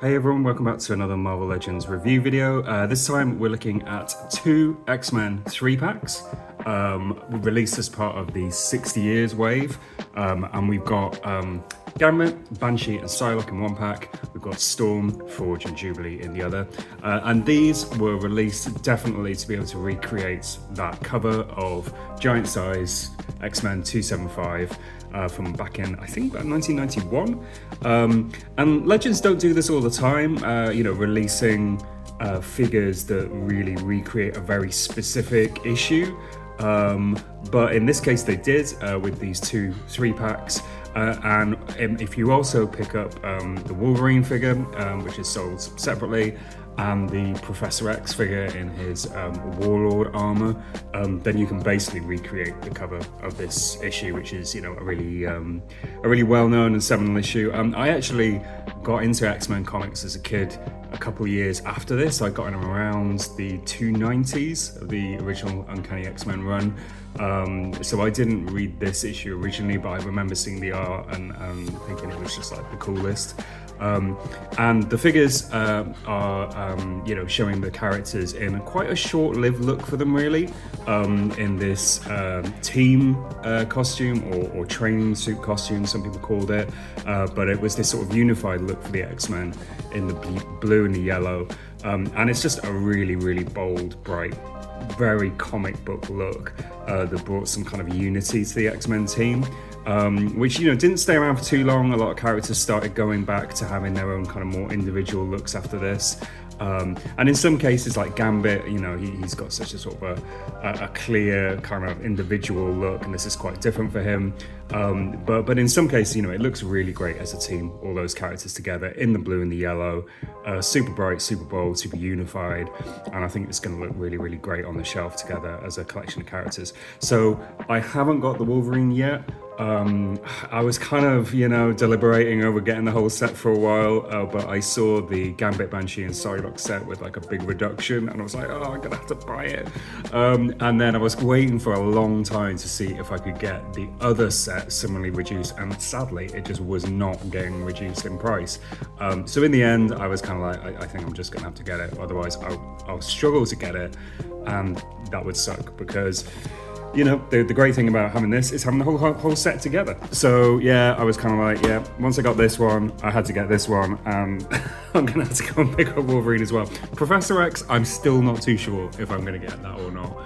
Hey everyone, welcome back to another Marvel Legends review video. This time we're looking at two X-Men 3-packs released as part of the 60 years wave. And we've got Gambit, Banshee and Psylocke in one pack. We've got Storm, Forge and Jubilee in the other. And these were released definitely to be able to recreate that cover of giant size X-Men 275 from back in, I think, about 1991. And Legends don't do this all the time, releasing figures that really recreate a very specific issue. But in this case they did with these two 3-packs. And if you also pick up the Wolverine figure, which is sold separately, and the Professor X figure in his Warlord armor, then you can basically recreate the cover of this issue, which is, a really well-known and seminal issue. I actually got into X-Men comics as a kid a couple of years after this. I got in around the 290s of the original Uncanny X-Men run. So I didn't read this issue originally, but I remember seeing the art and thinking it was just like the coolest. And the figures are, showing the characters in quite a short-lived look for them, really, in this team costume or training suit costume, some people called it. But it was this sort of unified look for the X-Men in the blue and the yellow. And it's just a really, really bold, bright, very comic book look that brought some kind of unity to the X-Men team. Which didn't stay around for too long. A lot of characters started going back to having their own kind of more individual looks after this. And in some cases, like Gambit, he's got such a sort of a clear kind of individual look, and this is quite different for him. But in some cases, it looks really great as a team, all those characters together in the blue and the yellow, super bright, super bold, super unified, and I think it's going to look really, really great on the shelf together as a collection of characters. So I haven't got the Wolverine yet. I was kind of, deliberating over getting the whole set for a while, but I saw the Gambit, Banshee and Psylocke set with like a big reduction, and I was like, oh, I'm gonna have to buy it. And then I was waiting for a long time to see if I could get the other set similarly reduced, and sadly, it just was not getting reduced in price. So in the end, I was kind of like, I think I'm just gonna have to get it, otherwise I'll struggle to get it, and that would suck because the great thing about having this is having the whole set together. So yeah, I was kind of like, yeah, once I got this one, I had to get this one, and I'm gonna have to go and pick up Wolverine as well. Professor X, I'm still not too sure if I'm gonna get that or not.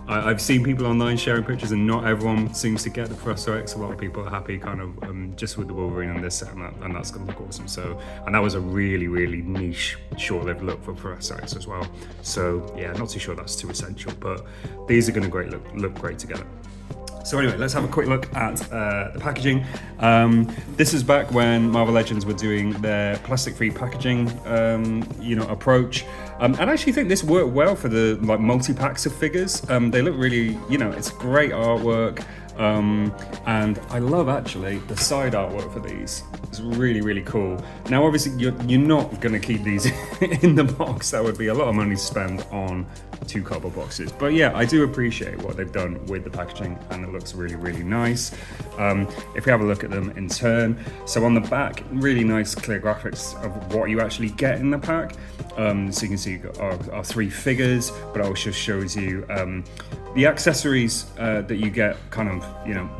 I've seen people online sharing pictures, and not everyone seems to get the Professor X. A lot of people are happy kind of just with the Wolverine on this set, and that's gonna look awesome. So, and that was a really, really niche, short-lived look for Professor X as well. So yeah, not too sure that's too essential, but these are gonna look great together. So anyway, let's have a quick look at the packaging. This is back when Marvel Legends were doing their plastic-free packaging, approach. And I actually think this worked well for the multi-packs of figures. They look really, it's great artwork. And I love actually the side artwork for these. It's really, really cool. Now, obviously, you're not going to keep these in the box. That would be a lot of money to spend on 2 cardboard boxes. But yeah, I do appreciate what they've done with the packaging, and it looks really, really nice. If we have a look at them in turn, so on the back, really nice clear graphics of what you actually get in the pack. So you can see you've got our 3 figures, but it also shows you the accessories that you get kind of,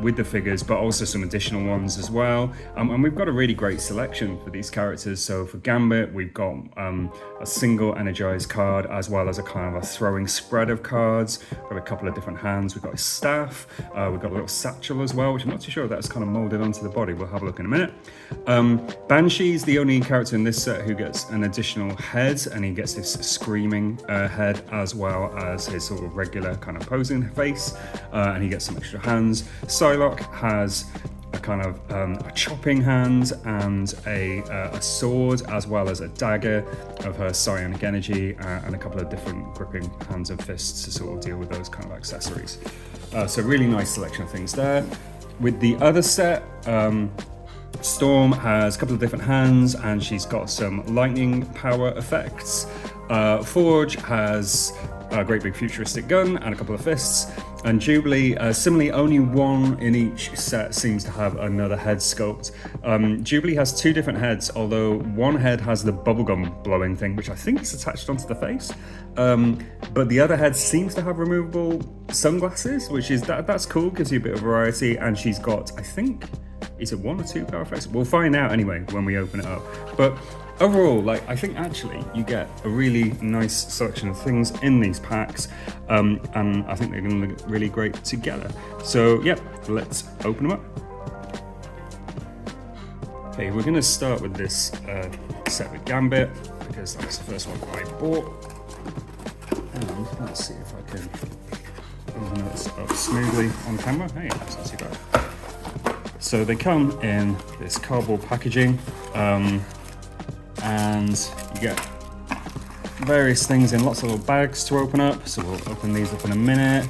with the figures, but also some additional ones as well. And we've got a really great selection for these characters. So for Gambit, we've got a single energized card, as well as a kind of a throwing spread of cards. We've got a couple of different hands. We've got a staff. We've got a little satchel as well, which I'm not too sure if that's kind of molded onto the body. We'll have a look in a minute. Banshee's the only character in this set who gets an additional head, and he gets this screaming head, as well as his sort of regular kind of posing face, and he gets some extra hands. Psylocke has a kind of a chopping hand and a sword, as well as a dagger of her psionic energy, and a couple of different gripping hands and fists to sort of deal with those kind of accessories. So really nice selection of things there. With the other set, Storm has a couple of different hands, and she's got some lightning power effects. Forge has a great big futuristic gun and a couple of fists. And Jubilee, similarly, only one in each set seems to have another head sculpt. Jubilee has two different heads, although one head has the bubblegum blowing thing, which I think is attached onto the face. But the other head seems to have removable sunglasses, which is that's cool, gives you a bit of variety. And she's got, I think, is it 1 or 2 power effects? We'll find out anyway when we open it up. But overall, like, I think actually you get a really nice selection of things in these packs, and I think they're going to look really great together. So yeah, let's open them up. Okay, we're going to start with this set with Gambit, because that's the first one I bought. And let's see if I can open this up smoothly on camera. Hey, that's not too bad. So they come in this cardboard packaging, and you get various things in lots of little bags to open up. So we'll open these up in a minute.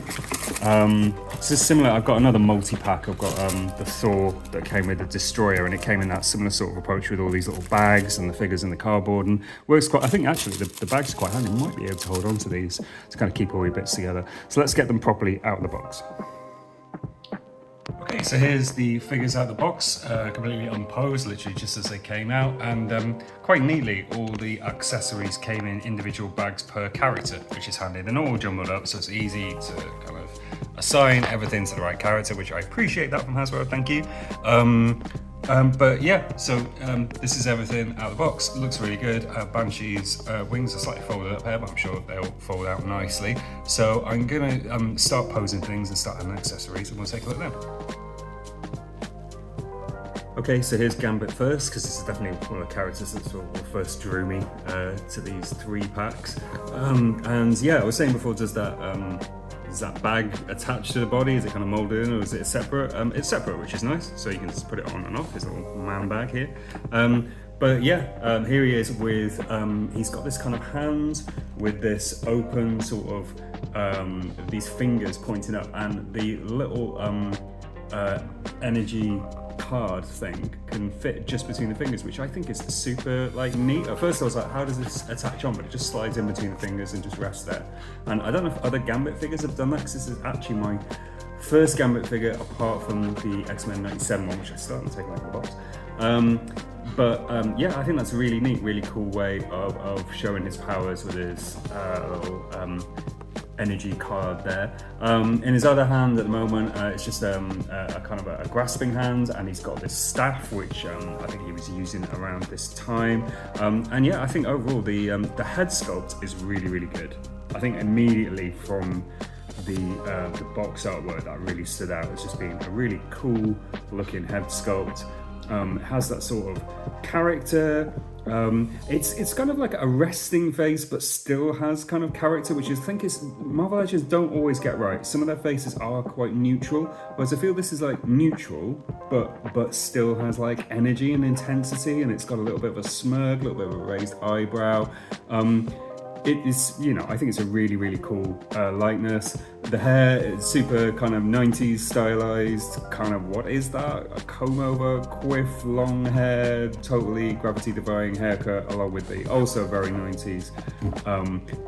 This is similar. I've got another multi-pack. I've got the Thor that came with the Destroyer, and it came in that similar sort of approach with all these little bags and the figures in the cardboard, and works quite. I think actually the bags are quite handy. You might be able to hold on to these to kind of keep all your bits together. So let's get them properly out of the box. Okay, so here's the figures out of the box, completely unposed, literally just as they came out, and quite neatly all the accessories came in individual bags per character, which is handy. They're not all jumbled up, so it's easy to kind of assign everything to the right character, which I appreciate that from Hasbro, thank you. But yeah, so this is everything out of the box. It looks really good. Banshee's wings are slightly folded up here, but I'm sure they'll fold out nicely. So I'm gonna start posing things and start adding accessories, and we'll take a look then. Okay, so here's Gambit first, because this is definitely one of the characters that sort of first drew me to these 3 packs. And yeah, I was saying before, is that bag attached to the body? Is it kind of molded in, or is it separate? It's separate, which is nice, so you can just put it on and off, his little man bag here. But yeah, here he is with, he's got this kind of hand with this open sort of, these fingers pointing up, and the little energy card thing can fit just between the fingers, which I think is super like neat. At first I was like, how does this attach on? But it just slides in between the fingers and just rests there. And I don't know if other Gambit figures have done that, because this is actually my first Gambit figure apart from the X-Men 97 one, which I still haven't taken out of the box. Yeah, I think that's a really neat, really cool way of showing his powers with his little energy card there. In his other hand at the moment, it's just a kind of a grasping hand, and he's got this staff, which I think he was using around this time. And yeah, I think overall the head sculpt is really, really good. I think immediately from the box artwork that really stood out as just being a really cool looking head sculpt. It has that sort of character. It's kind of like a resting face, but still has kind of character, which I think is Marvel Legends don't always get right. Some of their faces are quite neutral, whereas I feel this is like neutral, but still has like energy and intensity, and it's got a little bit of a smirk, a little bit of a raised eyebrow. It is, you know, I think it's a really, really cool likeness. The hair is super kind of 90s stylized, kind of, what is that? A comb over, quiff, long hair, totally gravity defying haircut, along with the also very 90s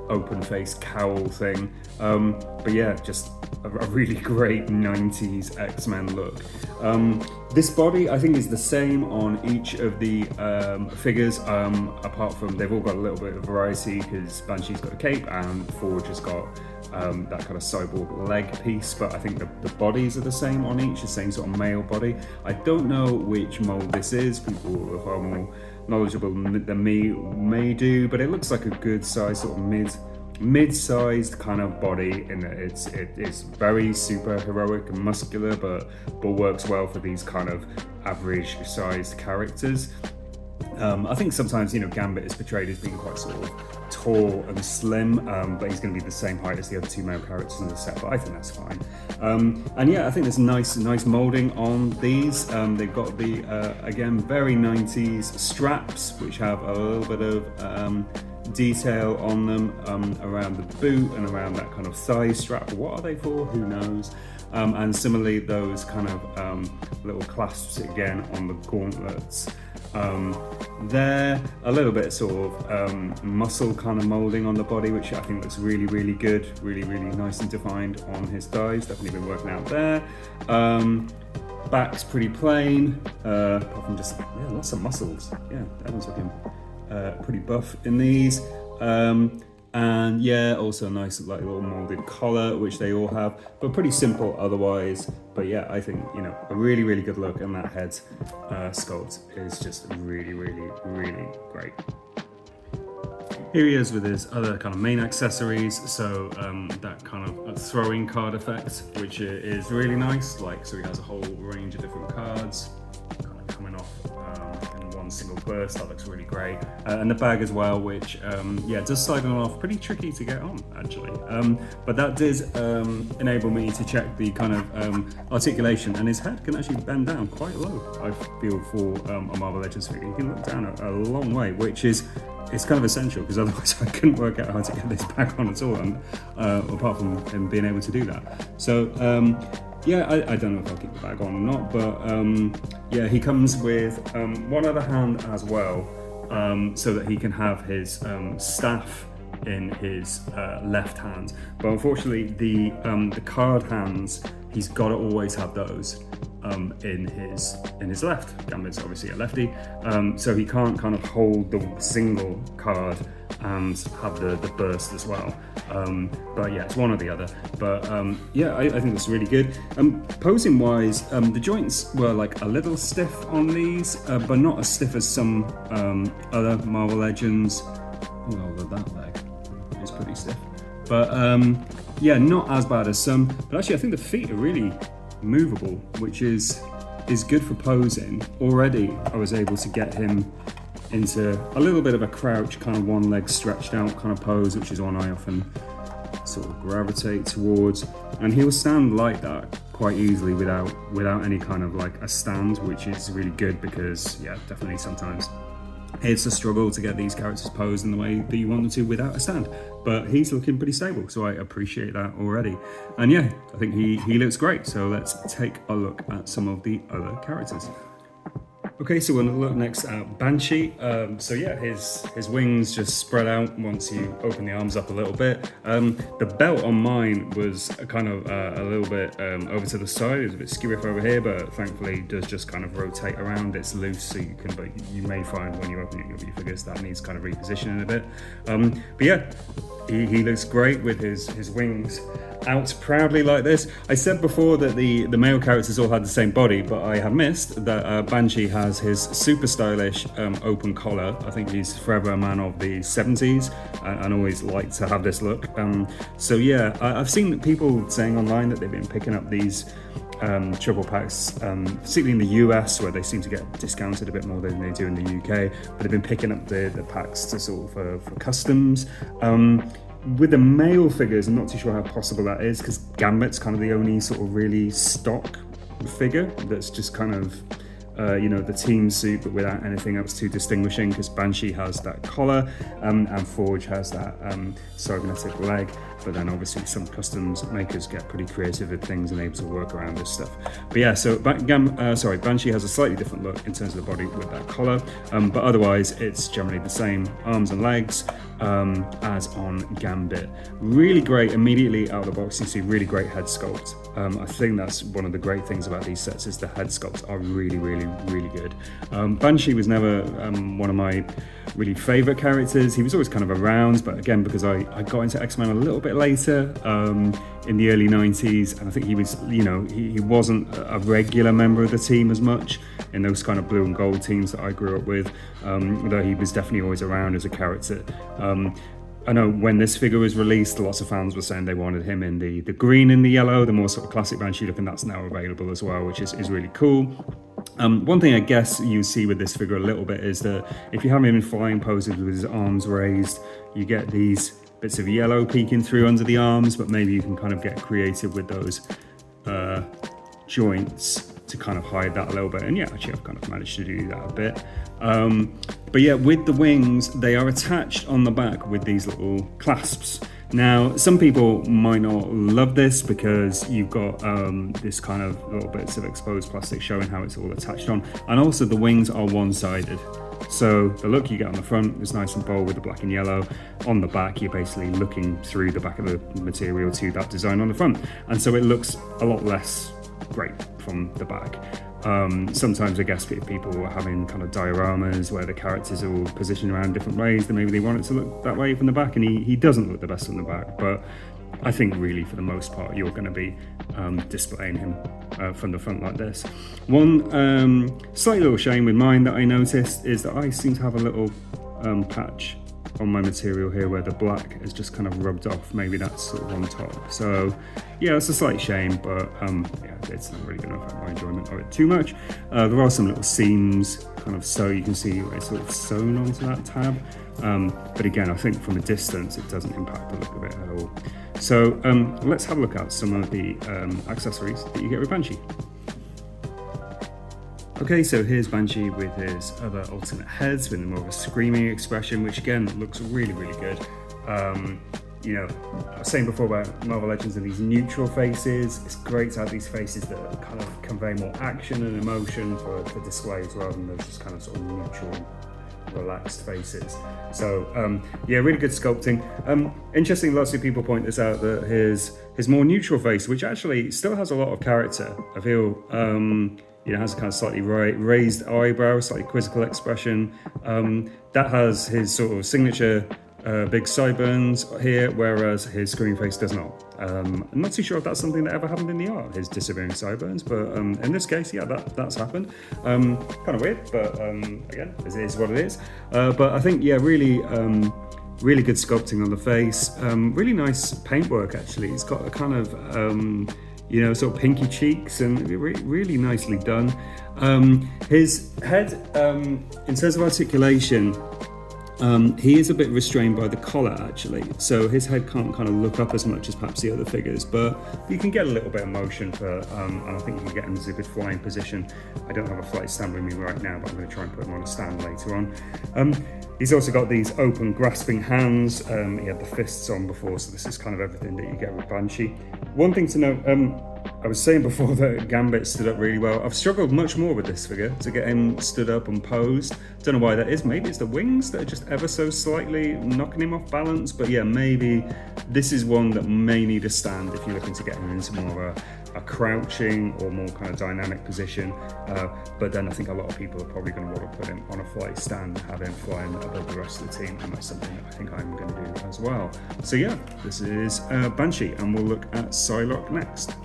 open face cowl thing. But yeah, just a really great 90s X-Men look. This body, I think, is the same on each of the figures, apart from they've all got a little bit of variety, because Banshee's got a cape and Forge has got that kind of cyborg leg piece, but I think the bodies are the same on each, the same sort of male body. I don't know which mold this is. People who are far more knowledgeable than me may do, but it looks like a good size, sort of mid-sized kind of body, in that it's very super heroic and muscular, but works well for these kind of average sized characters. I think sometimes, you know, Gambit is portrayed as being quite sort of tall and slim, but he's going to be the same height as the other 2 male characters in the set, but I think that's fine. And yeah, I think there's nice molding on these. They've got the, again, very 90s straps, which have a little bit of detail on them around the boot and around that kind of thigh strap. What are they for? Who knows? And similarly, those kind of little clasps again on the gauntlets. there. A little bit sort of muscle kind of molding on the body, which I think looks really, really good, really, really nice and defined on his thighs. Definitely been working out there. Back's pretty plain, apart from just lots of muscles. Yeah, everyone's looking pretty buff in these. And yeah, also nice like little molded collar, which they all have, but pretty simple otherwise. But yeah, I think, you know, a really, really good look, and that head sculpt is just really, really, really great. Here he is with his other kind of main accessories. So that kind of throwing card effect, which is really nice. Like, so he has a whole range of different cards kind of coming off in one single burst. That looks really great. And the bag as well, which does slide on off, pretty tricky to get on actually. But that did enable me to check the kind of articulation, and his head can actually bend down quite low, I feel, for a Marvel Legends figure. He can look down a long way, which is it's kind of essential, because otherwise I couldn't work out how to get this back on at all, and apart from him being able to do that. So I don't know if I'll keep the bag on or not, but he comes with one other hand as well, so that he can have his staff in his left hand. But unfortunately, the card hands, he's got to always have those in his left. Gambit's obviously a lefty, so he can't kind of hold the single card and have the burst as well. But yeah, it's one or the other. But I think that's really good. Posing wise, the joints were like a little stiff on these, but not as stiff as some other Marvel Legends. Well, that leg is pretty stiff. But not as bad as some. But actually, I think the feet are really movable, which is good for posing. Already I was able to get him into a little bit of a crouch, kind of one leg stretched out kind of pose, which is one I often sort of gravitate towards, and he'll stand like that quite easily without any kind of like a stand, which is really good, because definitely sometimes it's a struggle to get these characters posed in the way that you want them to without a stand. But he's looking pretty stable, so I appreciate that already. And I think he looks great. So let's take a look at some of the other characters. Okay, so we're gonna look next at Banshee. His wings just spread out once you open the arms up a little bit. The belt on mine was kind of a little bit over to the side. It was a bit skewy over here, but thankfully it does just kind of rotate around. It's loose, so you may find when you open your figures that needs kind of repositioning a bit. He looks great with his wings out proudly like this. I said before that the male characters all had the same body, but I have missed that Banshee has his super stylish open collar. I think he's forever a man of the 70s and always liked to have this look. I've seen people saying online that they've been picking up these triple packs, particularly in the US, where they seem to get discounted a bit more than they do in the UK, but they've been picking up the packs to sort of for customs. With the male figures, I'm not too sure how possible that is, because Gambit's kind of the only sort of really stock figure that's just kind of the team suit, but without anything else too distinguishing, because Banshee has that collar and Forge has that cybernetic leg. But then obviously some customs makers get pretty creative with things and able to work around this stuff. But Banshee has a slightly different look in terms of the body with that collar, but otherwise it's generally the same arms and legs as on Gambit. Really great immediately out of the box. You see really great head sculpt. I think that's one of the great things about these sets, is the head sculpts are really, really, really good. Banshee was never one of my really favorite characters. He was always kind of around, but again, because I got into X-Men a little bit later in the early 90s, and I think he was, he wasn't a regular member of the team as much in those kind of blue and gold teams that I grew up with, though he was definitely always around as a character. I know when this figure was released, lots of fans were saying they wanted him in the green and the yellow, the more sort of classic Banshee look, and that's now available as well, which is really cool. One thing I guess you see with this figure a little bit is that if you have him in flying poses with his arms raised, you get these bits of yellow peeking through under the arms, but maybe you can kind of get creative with those joints to kind of hide that a little bit. And actually I've kind of managed to do that a bit. But with the wings, they are attached on the back with these little clasps. Now, some people might not love this because you've got this kind of little bits of exposed plastic showing how it's all attached on, and also the wings are one-sided. So the look you get on the front is nice and bold with the black and yellow. On the back, you're basically looking through the back of the material to that design on the front, and so it looks a lot less great from the back. Sometimes I guess if people are having kind of dioramas where the characters are all positioned around different ways, then maybe they want it to look that way from the back, and he doesn't look the best from the back. But I think really for the most part you're going to be displaying him from the front like this. One slight little shame with mine that I noticed is that I seem to have a little patch on my material here where the black is just kind of rubbed off. Maybe that's sort of on top. So yeah, it's a slight shame, but yeah, it's not really going to affect my enjoyment of it too much. There are some little seams kind of, so you can see it's sort of sewn onto that tab. But again, I think from a distance it doesn't impact the look of it at all. So let's have a look at some of the accessories that you get with Banshee. Okay, so here's Banshee with his other alternate heads with more of a screaming expression, which again looks really, really good. You know, I was saying before about Marvel Legends and these neutral faces. It's great to have these faces that kind of convey more action and emotion for displays rather than those just kind of sort of neutral, relaxed faces. So yeah, really good sculpting. Interesting, lots of people point this out, that his more neutral face, which actually still has a lot of character, I feel, you know, has a kind of slightly raised eyebrow, slightly quizzical expression. That has his sort of signature big sideburns here, whereas his screaming face does not. I'm not too sure if that's something that ever happened in the art, his disappearing sideburns, but in this case, yeah, that's happened. Kind of weird, but again, it is what it is. But I think, yeah, really good sculpting on the face. Really nice paintwork, actually. It's got a kind of you know, sort of pinky cheeks, and really nicely done. His head, in terms of articulation, he is a bit restrained by the collar, actually. So his head can't kind of look up as much as perhaps the other figures, but you can get a little bit of motion for, and I think you can get him into a good flying position. I don't have a flight stand with me right now, but I'm going to try and put him on a stand later on. He's also got these open grasping hands. He had the fists on before, so this is kind of everything that you get with Banshee. One thing to note, I was saying before that Gambit stood up really well. I've struggled much more with this figure to get him stood up and posed. Don't know why that is. Maybe it's the wings that are just ever so slightly knocking him off balance. But yeah, maybe this is one that may need a stand if you're looking to get him into more of a crouching or more kind of dynamic position. But then I think a lot of people are probably going to want to put him on a flight stand and have him flying above the rest of the team. And that's something that I think I'm going to do as well. So yeah, this is Banshee, and we'll look at Psylocke next.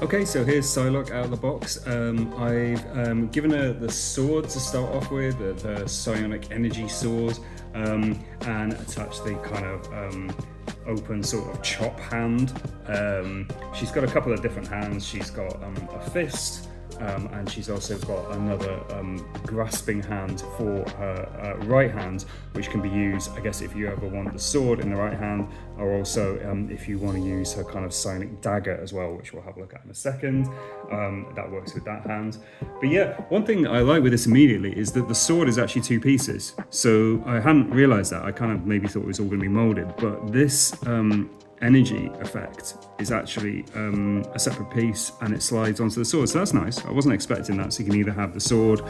Okay, so here's Psylocke out of the box. I've given her the sword to start off with, the psionic energy sword, and attached the kind of open sort of chop hand. She's got a couple of different hands. She's got a fist, and she's also got another grasping hand for her right hand, which can be used, I guess, if you ever want the sword in the right hand, or also if you want to use her kind of psionic dagger as well, which we'll have a look at in a second. That works with that hand. But yeah, one thing I like with this immediately is that the sword is actually two pieces. So I hadn't realized that. I kind of maybe thought it was all going to be molded, but this energy effect is actually a separate piece, and it slides onto the sword, so that's nice. I wasn't expecting that. So you can either have the sword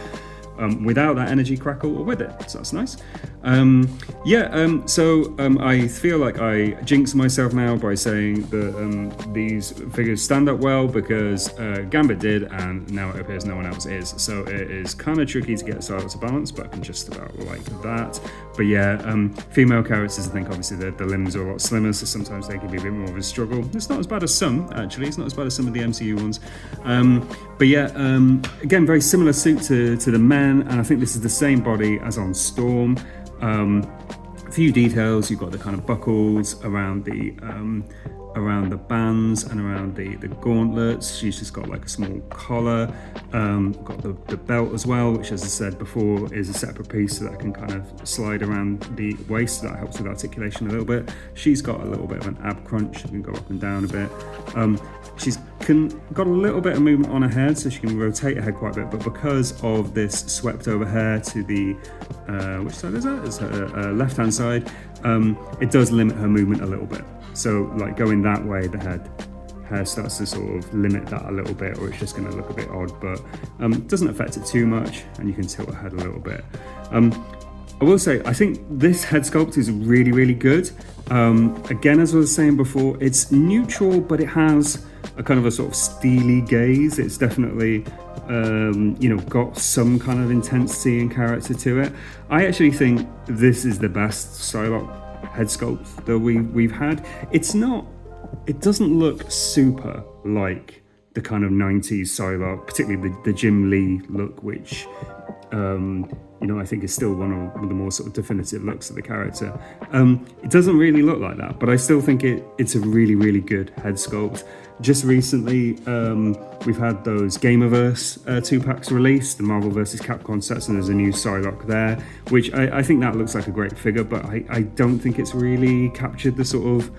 without that energy crackle or with it, so that's nice. I feel like I jinxed myself now by saying that these figures stand up well because Gambit did, and now it appears no one else is, so it is kind of tricky to get a Psylocke to balance, but I can just about like that. But yeah, female characters, I think obviously the limbs are a lot slimmer, so sometimes they can be a bit more of a struggle. It's not as bad as some, actually. It's not as bad as some of the MCU ones. But yeah, again, very similar suit to the men, and I think this is the same body as on Storm. A few details. You've got the kind of buckles around the bands and around the gauntlets. She's just got like a small collar. Got the belt as well, which, as I said before, is a separate piece, so that can kind of slide around the waist. So that helps with articulation a little bit. She's got a little bit of an ab crunch. She can go up and down a bit. She's got a little bit of movement on her head, so she can rotate her head quite a bit, but because of this swept over hair to the, which side is that? It's her left-hand side, it does limit her movement a little bit. So like going that way, the hair starts to sort of limit that a little bit, or it's just going to look a bit odd, but it doesn't affect it too much, and you can tilt her head a little bit. I will say, I think this head sculpt is really, really good. Again, as I was saying before, it's neutral, but it has a kind of a sort of steely gaze. It's definitely, got some kind of intensity and character to it. I actually think this is the best Psylocke head sculpt that we've had. It doesn't look super like the kind of 90s Psylocke, particularly the Jim Lee look, which I think is still one of the more sort of definitive looks of the character. It doesn't really look like that, but I still think it's a really, really good head sculpt. Just recently, we've had those Gamerverse 2-packs released, the Marvel vs. Capcom sets, and there's a new Psylocke there, which I think that looks like a great figure, but I don't think it's really captured the sort of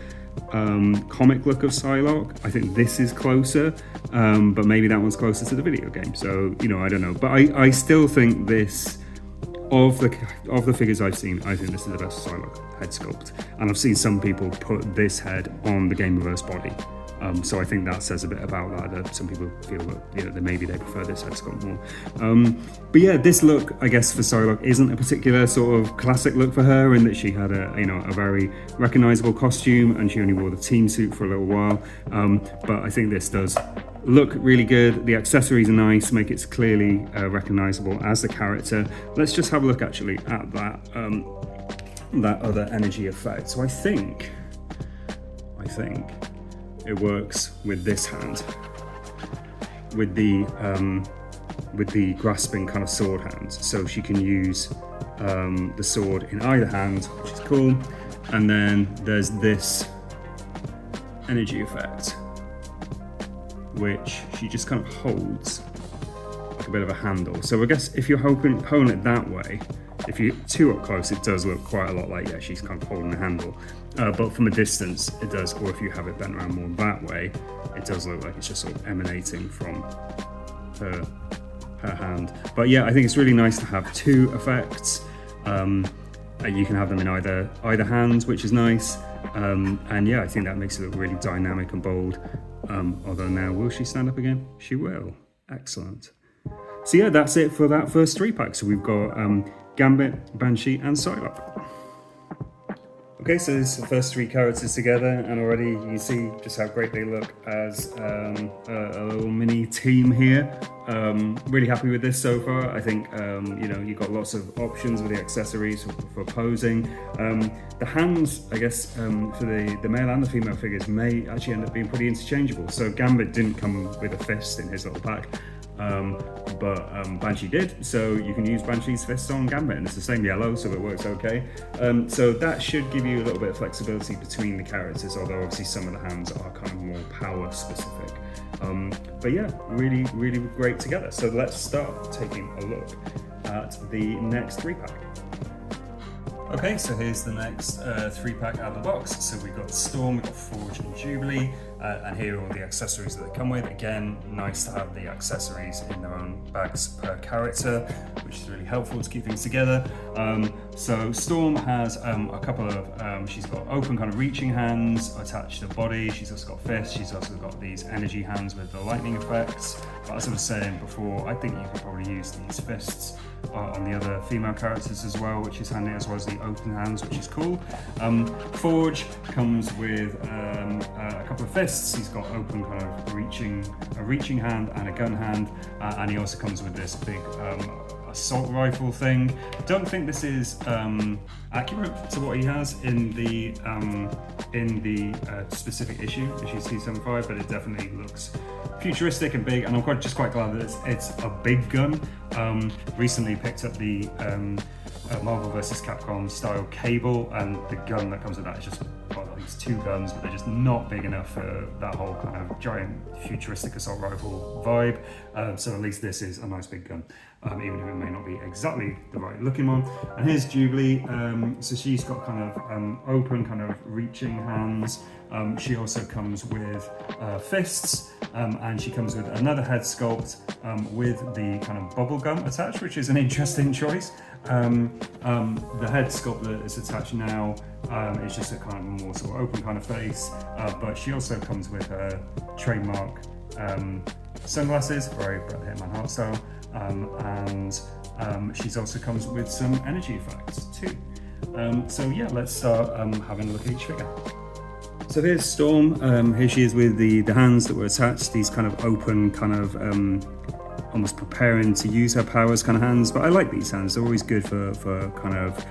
comic look of Psylocke. I think this is closer, but maybe that one's closer to the video game, so I don't know. But I still think this, of the figures I've seen, I think this is the best Psylocke head sculpt, and I've seen some people put this head on the Gamerverse body, so I think that says a bit about that some people feel that maybe they prefer this head sculpt more. But yeah, this look, I guess, for Psylocke isn't a particular sort of classic look for her, in that she had a very recognizable costume, and she only wore the team suit for a little while. But I think this does look really good. The accessories are nice, make it clearly recognizable as the character. Let's just have a look actually at that other energy effect. So I think it works with this hand, with the grasping kind of sword hands. So she can use the sword in either hand, which is cool. And then there's this energy effect, which she just kind of holds like a bit of a handle. So I guess if you're holding it that way, if you're too up close, it does look quite a lot like, she's kind of holding the handle. But from a distance, it does, or if you have it bent around more that way, it does look like it's just sort of emanating from her hand. But yeah, I think it's really nice to have two effects. You can have them in either hand, which is nice. And yeah, I think that makes it look really dynamic and bold. Although now, will she stand up again? She will. Excellent. So yeah, that's it for that first 3-pack. So we've got Gambit, Banshee, and Psylocke. Okay, so this is the first 3 characters together, and already you can see just how great they look as a little mini team here. Really happy with this so far. I think you've got lots of options with the accessories for posing. The hands, I guess, for the male and the female figures may actually end up being pretty interchangeable. So Gambit didn't come with a fist in his little pack. But Banshee did, so you can use Banshee's fists on Gambit, and it's the same yellow, so it works okay. So that should give you a little bit of flexibility between the characters, although obviously some of the hands are kind of more power specific. But yeah, really, really great together. So let's start taking a look at the next 3-pack. Okay, so here's the next 3-pack out of the box. So we've got Storm, we've got Forge and Jubilee, and here are all the accessories that they come with. Again, nice to have the accessories in their own bags per character, which is really helpful to keep things together. So Storm has a couple of, she's got open kind of reaching hands attached to the body. She's also got fists. She's also got these energy hands with the lightning effects. But as I was saying before, I think you could probably use these fists on the other female characters as well, which is handy, as well as the open hands, which is cool. Forge comes with a couple of fists. He's got open kind of reaching hand and a gun hand, and he also comes with this big assault rifle thing. Don't think this is accurate to what he has in the specific issue 275, but it definitely looks futuristic and big, and I'm quite glad that it's a big gun. Recently picked up the Marvel vs. Capcom style cable, and the gun that comes with that is just, well, these two guns, but they're just not big enough for that whole kind of giant futuristic assault rifle vibe. So at least this is a nice big gun, even if it may not be exactly the right looking one. And here's Jubilee. So she's got kind of open, kind of reaching hands. She also comes with fists, and she comes with another head sculpt with the kind of bubble gum attached, which is an interesting choice. The head sculpt that is attached now is just a kind of more sort of open kind of face, but she also comes with her trademark sunglasses, very Brett Hitman Heart style, and she's also comes with some energy effects too. So yeah, let's start having a look at each figure. So here's Storm. Here she is with the hands that were attached, these kind of open, kind of almost preparing to use her powers kind of hands. But I like these hands, they're always good for kind of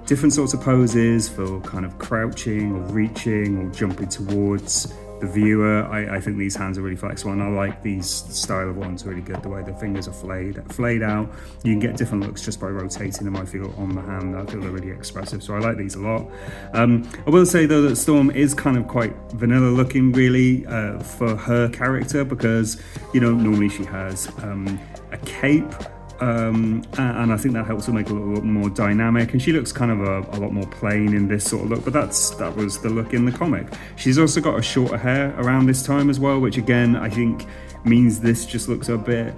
different sorts of poses, for kind of crouching or reaching or jumping towards the viewer. I think these hands are really flexible, and I like these style of ones really good. The way the fingers are flayed out, you can get different looks just by rotating them. I feel on the hand, I feel they're really expressive, so I like these a lot. I will say though that Storm is kind of quite vanilla looking really for her character, because you know normally she has a cape. And I think that helps her make it a little more dynamic, and she looks kind of a lot more plain in this sort of look, but that was the look in the comic. She's also got a shorter hair around this time as well, which again I think means this just looks a bit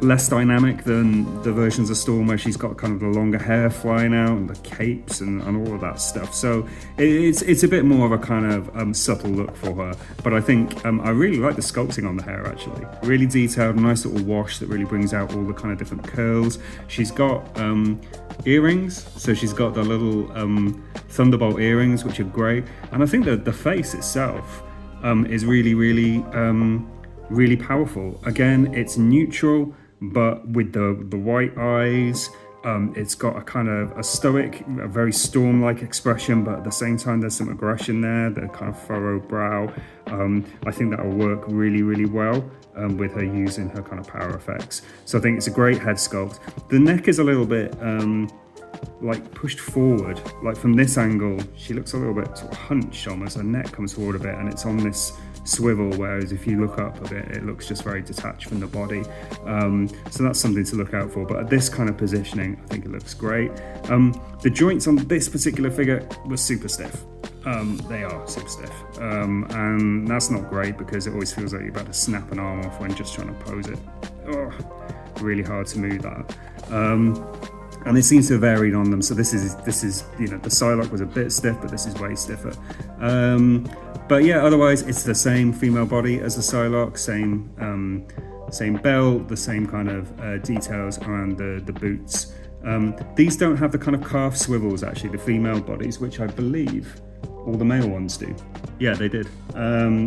less dynamic than the versions of Storm where she's got kind of the longer hair flying out and the capes and all of that stuff. So it's a bit more of a kind of subtle look for her, but I think I really like the sculpting on the hair actually. Really detailed, nice little wash that really brings out all the kind of different curls. She's got earrings, so she's got the little thunderbolt earrings, which are great, and I think that the face itself is really powerful. Again, it's neutral, but with the white eyes, it's got a kind of a stoic, a very Storm-like expression, but at the same time there's some aggression there, the kind of furrowed brow. I think that'll work really well with her using her kind of power effects. So I think it's a great head sculpt. The neck is a little bit like pushed forward, like from this angle she looks a little bit sort of hunched almost. Her neck comes forward a bit and it's on this swivel, whereas if you look up a bit it looks just very detached from the body. So that's something to look out for, but at this kind of positioning I think it looks great. The joints on this particular figure were super stiff. They are super stiff, and that's not great because it always feels like you're about to snap an arm off when just trying to pose it. Oh, really hard to move that. And it seems to have varied on them. So this is you know, the Psylocke was a bit stiff, but this is way stiffer. But yeah, otherwise it's the same female body as the Psylocke, same belt, the same kind of details around the boots. These don't have the kind of calf swivels actually, the female bodies, which I believe all the male ones do. Yeah, they did.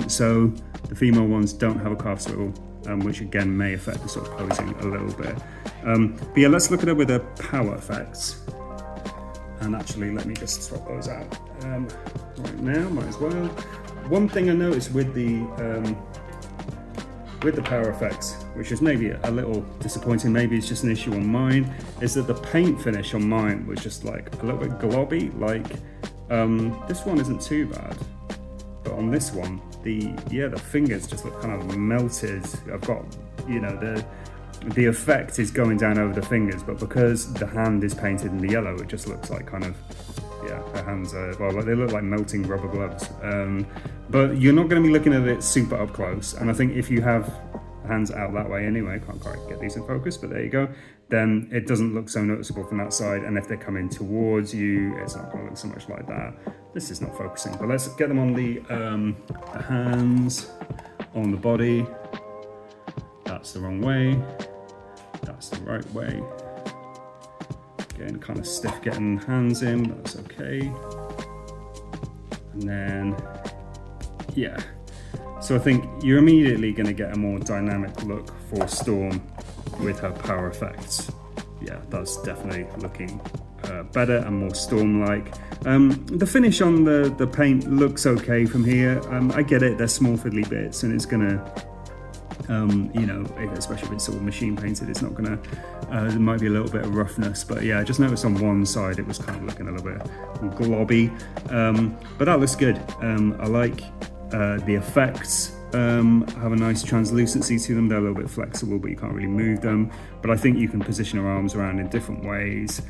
So the female ones don't have a calf swivel, which again may affect the sort of posing a little bit. But yeah, let's look at it with the power effects. And actually, let me just swap those out right now, might as well. One thing I noticed with the power effects, which is maybe a little disappointing, maybe it's just an issue on mine, is that the paint finish on mine was just like a little bit globby. Like this one isn't too bad, but on this one, the fingers just look kind of melted. I've got, you know, the effect is going down over the fingers, but because the hand is painted in the yellow, it just looks like kind of, yeah, her hands are, well, they look like melting rubber gloves. But you're not going to be looking at it super up close, and I think if you have hands out that way anyway, can't quite get these in focus, but there you go, then it doesn't look so noticeable from that side, and if they're coming towards you, it's not going to look so much like that. This is not focusing, but let's get them on the hands, on the body. That's the wrong way, that's the right way. Again, kind of stiff getting hands in, that's okay. And then, yeah. So I think you're immediately going to get a more dynamic look for Storm with her power effects. Yeah, that's definitely looking better and more Storm-like. The finish on the paint looks okay from here. I get it, they're small fiddly bits and it's gonna You know, especially if it's sort of machine painted, it's not gonna, there might be a little bit of roughness, but yeah, I just noticed on one side it was kind of looking a little bit globby, but that looks good. I like the effects, have a nice translucency to them. They're a little bit flexible, but you can't really move them. But I think you can position her arms around in different ways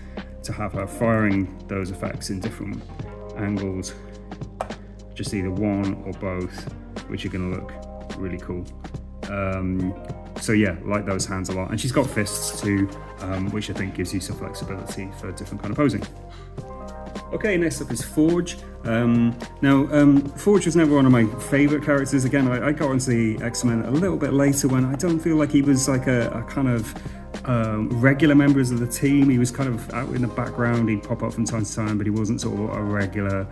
to have her firing those effects in different angles, just either one or both, which are gonna look really cool. So yeah, like those hands a lot. And she's got fists too, which I think gives you some flexibility for different kind of posing. Okay, next up is Forge. Forge was never one of my favorite characters. Again, I got into the X-Men a little bit later when I don't feel like he was like a kind of regular members of the team. He was kind of out in the background. He'd pop up from time to time, but he wasn't sort of a regular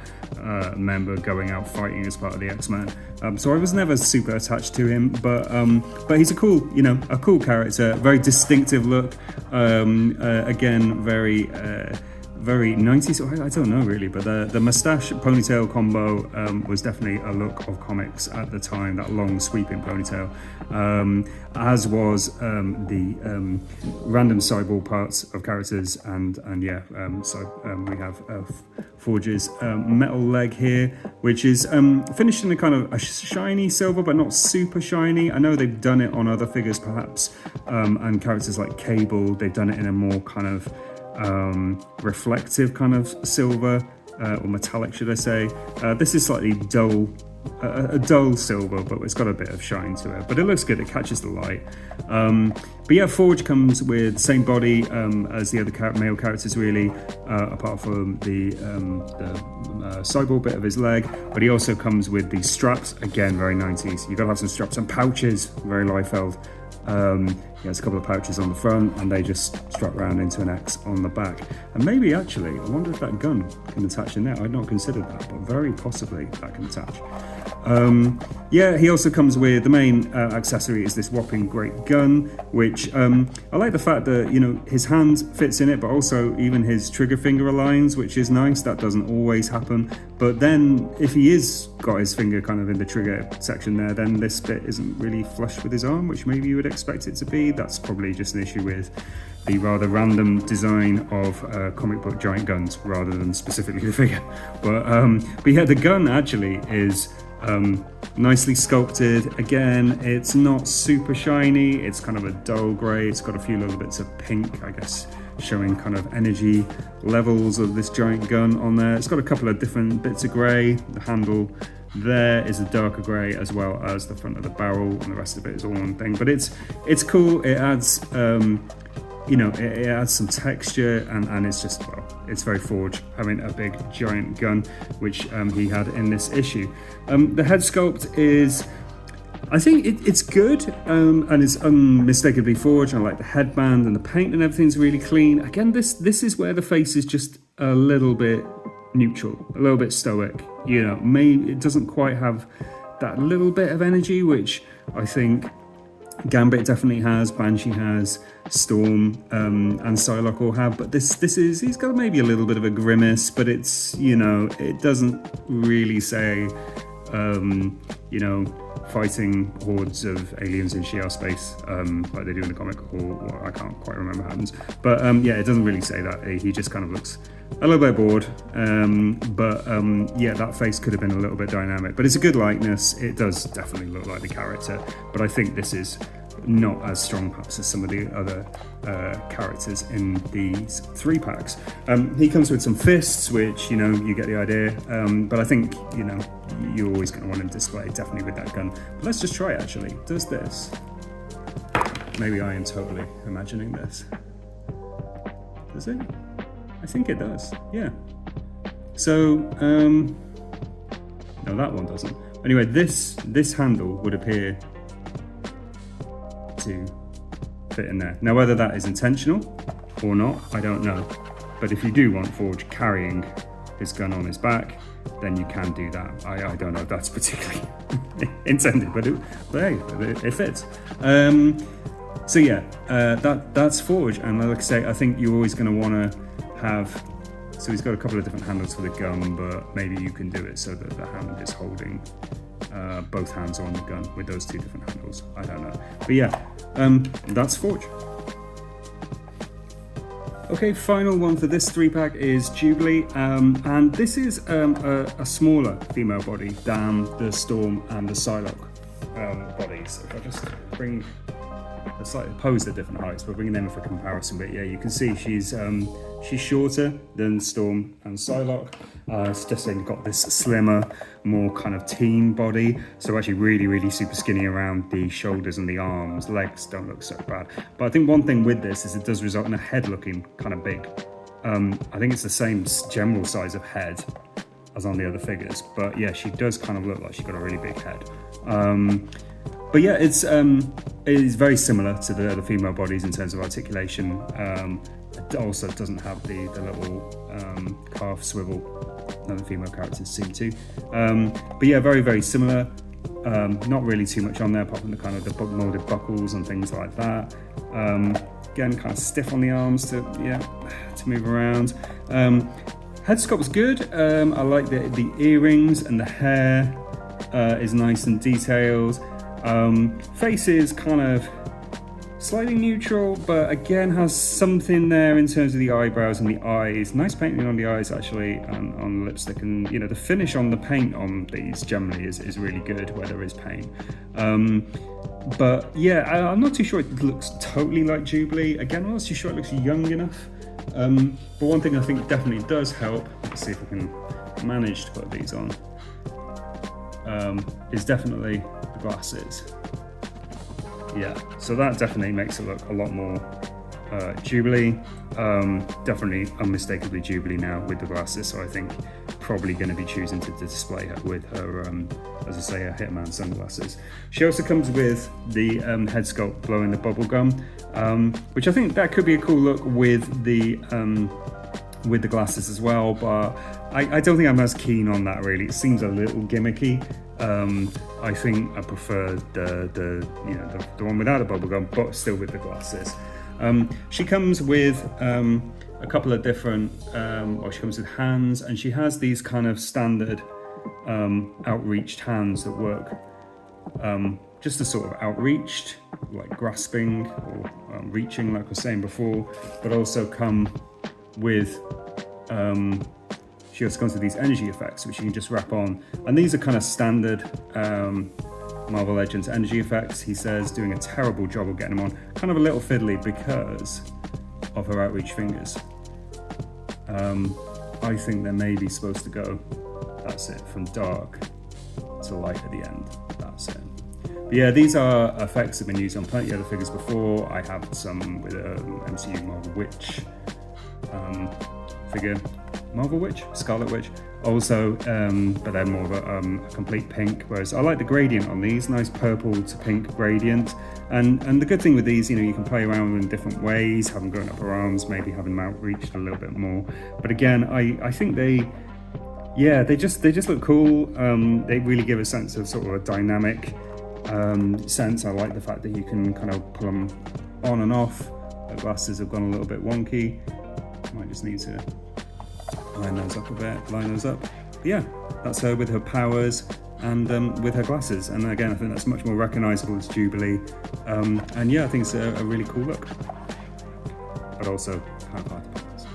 member going out fighting as part of the X-Men. So I was never super attached to him, but he's a cool, you know, a cool character, very distinctive look. Again, very 90s, I don't know really, but the mustache ponytail combo was definitely a look of comics at the time, that long sweeping ponytail, as was the random cyborg parts of characters, and yeah, we have Forge's metal leg here, which is finished in a kind of a shiny silver, but not super shiny. I know they've done it on other figures perhaps, and characters like Cable, they've done it in a more kind of reflective kind of silver, or metallic should I say. This is slightly dull, a dull silver, but it's got a bit of shine to it, but it looks good, it catches the light. But yeah, Forge comes with the same body as the other male characters really, apart from the cyborg bit of his leg, but he also comes with the straps, again very 90s. You've got to have some straps and pouches, very Liefeld. He has a couple of pouches on the front, and they just strap around into an X on the back. And maybe actually, I wonder if that gun can attach in there. I'd not considered that, but very possibly that can attach. Yeah, he also comes with the main accessory is this whopping great gun, which I like the fact that, you know, his hand fits in it, but also even his trigger finger aligns, which is nice. That doesn't always happen. But then if he is got his finger kind of in the trigger section there, then this bit isn't really flush with his arm, which maybe you would expect it to be. That's probably just an issue with the rather random design of comic book giant guns rather than specifically the figure. But yeah, the gun actually is nicely sculpted. Again, it's not super shiny, it's kind of a dull grey. It's got a few little bits of pink, I guess, showing kind of energy levels of this giant gun on there. It's got a couple of different bits of grey. The handle there is a darker grey, as well as the front of the barrel, and the rest of it is all one thing. But it's cool. It adds you know, it adds some texture, and it's just, well, it's very Forge, having a big giant gun, which he had in this issue. The head sculpt is, I think it's good, and it's unmistakably Forge. I like the headband and the paint and everything's really clean. Again, this is where the face is just a little bit neutral, a little bit stoic, you know, maybe it doesn't quite have that little bit of energy, which I think Gambit definitely has, Banshee has, Storm and Psylocke all have, but this is, he's got maybe a little bit of a grimace, but it's, you know, it doesn't really say, you know, fighting hordes of aliens in Shi'ar space like they do in the comic, or I can't quite remember how it happens, but yeah, it doesn't really say that. He just kind of looks a little bit bored, but yeah, that face could have been a little bit dynamic, but it's a good likeness. It does definitely look like the character, but I think this is not as strong perhaps as some of the other characters in these 3-packs. He comes with some fists, which, you know, you get the idea, but I think, you know, you're always going to want him displayed definitely with that gun. But let's just try it actually. Does this? Maybe I am totally imagining this. Does it? I think it does, yeah. So, no, that one doesn't. Anyway, this handle would appear to fit in there. Now, whether that is intentional or not, I don't know. But if you do want Forge carrying his gun on his back, then you can do that. I don't know if that's particularly intended, but hey, it fits. So yeah, that's Forge, and like I say, I think you're always going to want to have, so he's got a couple of different handles for the gun, but maybe you can do it so that the hand is holding both hands are on the gun with those two different handles. I don't know. But yeah, that's Forge. Okay, final one for this 3-pack is Jubilee, and this is a smaller female body than the Storm and the Psylocke bodies. If I just bring, they're slightly posed at different heights, but bringing them for comparison. But yeah, you can see she's shorter than Storm and Psylocke. It's just got this slimmer, more kind of teen body. So actually really super skinny around the shoulders and the arms. Legs don't look so bad. But I think one thing with this is it does result in a head looking kind of big. I think it's the same general size of head as on the other figures. But yeah, she does kind of look like she's got a really big head. But yeah, it is very similar to the other female bodies in terms of articulation. It also doesn't have the little calf swivel that the female characters seem to. But yeah, very similar. Not really too much on there apart from the kind of the molded buckles and things like that. Again, kind of stiff on the arms to move around. Head sculpt was good. I like the earrings, and the hair is nice and detailed. Face is kind of slightly neutral, but again has something there in terms of the eyebrows and the eyes. Nice painting on the eyes actually, and on the lipstick, and the finish on the paint on these generally is really good where there is paint. But yeah, I'm not too sure it looks totally like Jubilee. Again, I'm not too sure it looks young enough. But one thing I think definitely does help, let's see if we can manage to put these on, is definitely the glasses. Yeah, so that definitely makes it look a lot more Jubilee. Definitely unmistakably Jubilee now with the glasses, so I think probably going to be choosing to display her with her, as I say, her Hitman sunglasses. She also comes with the head sculpt blowing the bubble gum, which I think that could be a cool look with the glasses as well, but I don't think I'm as keen on that really. It seems a little gimmicky. I think I prefer the one without a bubble gum, but still with the glasses. She comes with a couple of different, she comes with hands, and she has these kind of standard outreached hands that work just a sort of outreached, like grasping or reaching, like I was saying before, but also come with she also comes with these energy effects, which you can just wrap on. And these are kind of standard Marvel Legends energy effects. He says doing a terrible job of getting them on. Kind of a little fiddly because of her outreach fingers. I think they're maybe supposed to go, that's it, from dark to light at the end. That's it. But yeah, these are effects that have been used on plenty of other figures before. I have some with MCU Marvel Witch figure. Marvel Witch, Scarlet Witch, also, but they're more of a complete pink, whereas I like the gradient on these, nice purple to pink gradient. And the good thing with these, you can play around with them in different ways, have them going up her arms, maybe having them outreached a little bit more. But again, I think they just look cool. They really give a sense of sort of a dynamic sense. I like the fact that you can kind of pull them on and off. The glasses have gone a little bit wonky. Might just need to line those up a bit, line those up. But yeah, that's her with her powers and with her glasses. And again, I think that's much more recognisable as Jubilee. And yeah, I think it's a really cool look. But also kind of hard to balance.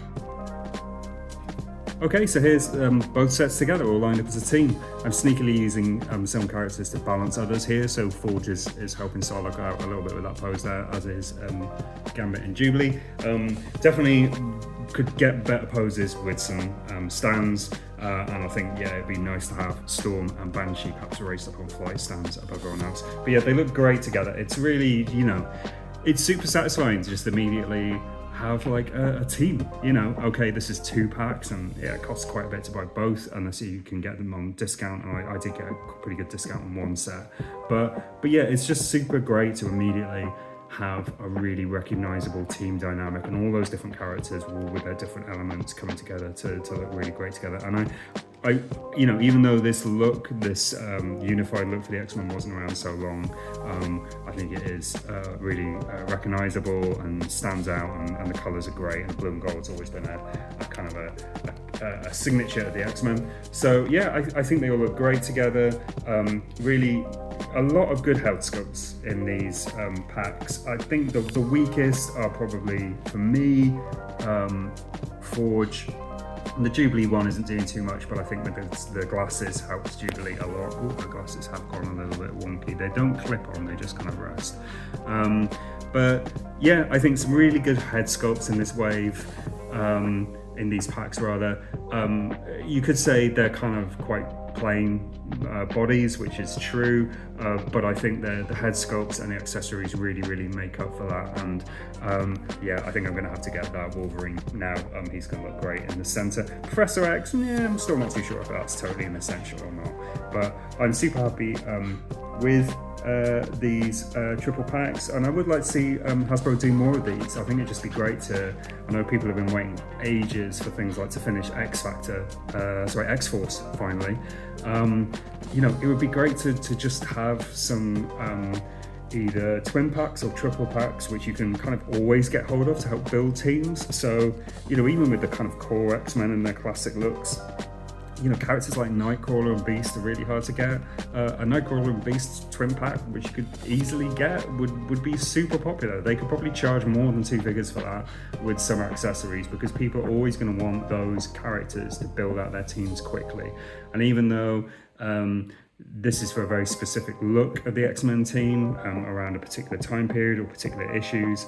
Okay, so here's both sets together, all lined up as a team. I'm sneakily using some characters to balance others here. So Forge is helping Psylocke out a little bit with that pose there, as is Gambit and Jubilee. Definitely could get better poses with some stands, and I think it'd be nice to have Storm and Banshee perhaps raised up on flight stands above everyone else. But yeah, they look great together. It's really, it's super satisfying to just immediately have like a team. Okay, this is 2 packs, and yeah, it costs quite a bit to buy both unless you can get them on discount, and I did get a pretty good discount on one set. But yeah, it's just super great to immediately have a really recognizable team dynamic, and all those different characters all with their different elements coming together to look really great together. And I even though this unified look for the X-Men wasn't around so long, I think it is really recognizable and stands out, and the colors are great, and blue and gold's always been a kind of a a signature of the X-Men. So yeah, I think they all look great together. Really, a lot of good health sculpts in these packs. I think the weakest are probably, for me, Forge. The Jubilee one isn't doing too much, but I think the glasses helps Jubilee a lot. Ooh, the glasses have gone a little bit wonky. They don't clip on, they just kind of rest. But yeah, I think some really good head sculpts in this wave, in these packs rather. You could say they're kind of quite plain bodies, which is true, but I think the head sculpts and the accessories really make up for that. And yeah, I think I'm gonna have to get that Wolverine now. He's gonna look great in the center. Professor X, yeah, I'm still not too sure if that's totally an essential or not, but I'm super happy with these triple packs, and I would like to see Hasbro do more of these. I think it'd just be great to, I know people have been waiting ages for things like to finish X-Force finally. You know, it would be great to just have some either twin packs or triple packs, which you can kind of always get hold of to help build teams. So, you know, even with the kind of core X-Men and their classic looks, you know, characters like Nightcrawler and Beast are really hard to get. A Nightcrawler and Beast twin pack, which you could easily get, would be super popular. They could probably charge more than 2 figures for that with some accessories, because people are always going to want those characters to build out their teams quickly. And even though this is for a very specific look of the X-Men team around a particular time period or particular issues,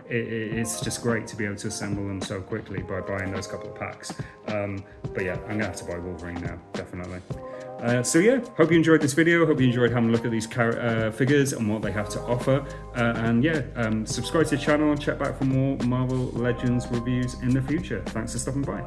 it's just great to be able to assemble them so quickly by buying those couple of packs. But yeah, I'm gonna have to buy Wolverine now, definitely. So yeah, hope you enjoyed this video. Hope you enjoyed having a look at these figures and what they have to offer. And yeah, subscribe to the channel and check back for more Marvel Legends reviews in the future. Thanks for stopping by.